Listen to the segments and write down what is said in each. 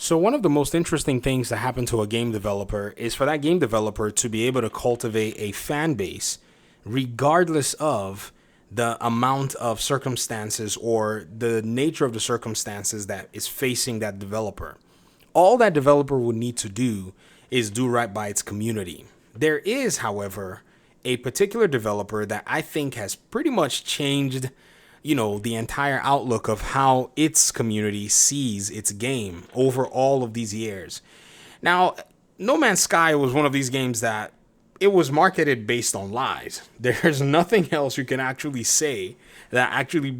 So one of the most interesting things that happen to a game developer is for that game developer to be able to cultivate a fan base regardless of the amount of circumstances or the nature of the circumstances that is facing that developer. All that developer would need to do is do right by its community. There is, however, a particular developer that I think has pretty much changed the entire outlook of how its community sees its game over all of these years. Now, No Man's Sky was one of these games that it was marketed based on lies. There's nothing else you can actually say that actually,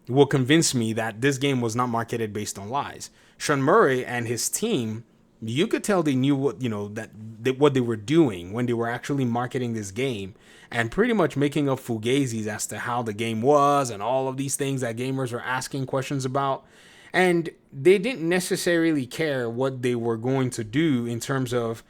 will convince me that this game was not marketed based on lies. Sean Murray and his team, you could tell they knew what they were doing when they were actually marketing this game and pretty much making up fugazis as to how the game was and all of these things that gamers were asking questions about. And they didn't necessarily care what they were going to do in terms of,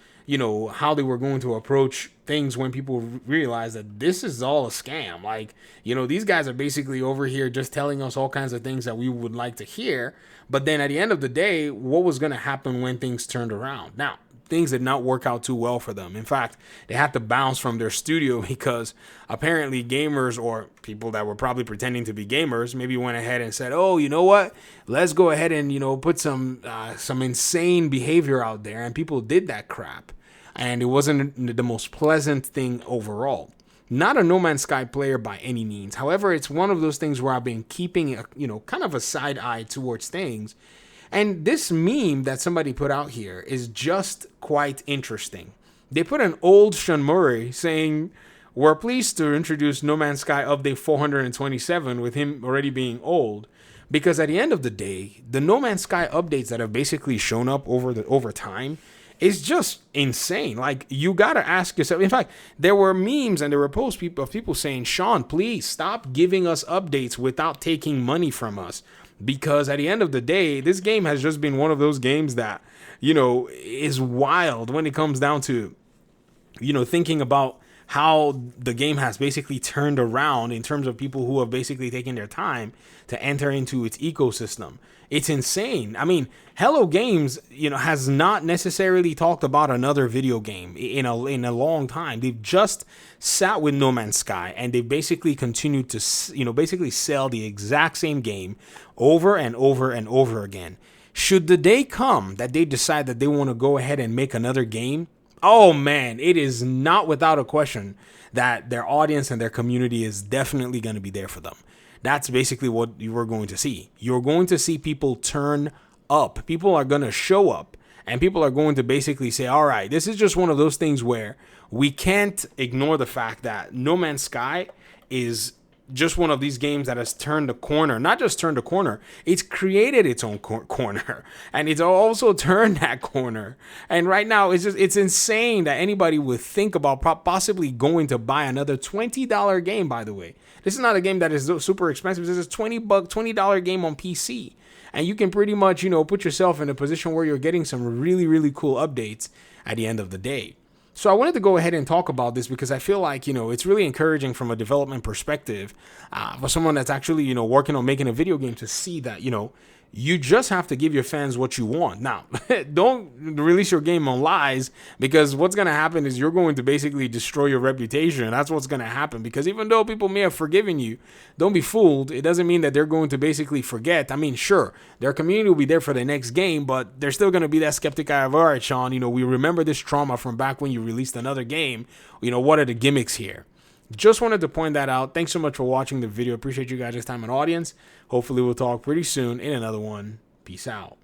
how they were going to approach things when people realized that this is all a scam. Like, these guys are basically over here just telling us all kinds of things that we would like to hear. But then at the end of the day, what was going to happen when things turned around? Now, things did not work out too well for them. In fact, they had to bounce from their studio because apparently gamers or people that were probably pretending to be gamers maybe went ahead and said, oh, you know what? Let's go ahead and, put some insane behavior out there. And people did that crap. And it wasn't the most pleasant thing overall. Not a No Man's Sky player by any means. However, it's one of those things where I've been keeping, kind of a side eye towards things. And this meme that somebody put out here is just quite interesting. They put an old Sean Murray saying, we're pleased to introduce No Man's Sky Update 427 with him already being old. Because at the end of the day, the No Man's Sky updates that have basically shown up over time is just insane. Like, you gotta ask yourself. In fact, there were memes and there were posts of people saying, Sean, please stop giving us updates without taking money from us. Because at the end of the day, this game has just been one of those games that, is wild when it comes down to, thinking about how the game has basically turned around in terms of people who have basically taken their time to enter into its ecosystem. It's insane. I mean, Hello Games, has not necessarily talked about another video game in a long time. They've just sat with No Man's Sky and they basically continued to, basically sell the exact same game over and over and over again. Should the day come that they decide that they want to go ahead and make another game, oh man, it is not without a question that their audience and their community is definitely going to be there for them. That's basically what you are going to see. You're going to see people turn up. People are going to show up and people are going to basically say, all right, this is just one of those things where we can't ignore the fact that No Man's Sky is just one of these games that has turned a corner. Not just turned a corner, it's created its own corner, and it's also turned that corner. And right now, it's insane that anybody would think about possibly going to buy another $20 game. By the way, this is not a game that is super expensive. This is a $20 game on PC, and you can pretty much put yourself in a position where you're getting some really, really cool updates at the end of the day. So I wanted to go ahead and talk about this because I feel like, it's really encouraging from a development perspective for someone that's actually, working on making a video game to see that, you just have to give your fans what you want. Now, don't release your game on lies because what's going to happen is you're going to basically destroy your reputation. That's what's going to happen because even though people may have forgiven you, don't be fooled. It doesn't mean that they're going to basically forget. I mean, sure, their community will be there for the next game, but they're still going to be that skeptic eye of, all right, Sean, we remember this trauma from back when you released another game. What are the gimmicks here? Just wanted to point that out. Thanks so much for watching the video. Appreciate you guys' time and audience. Hopefully we'll talk pretty soon in another one. Peace out.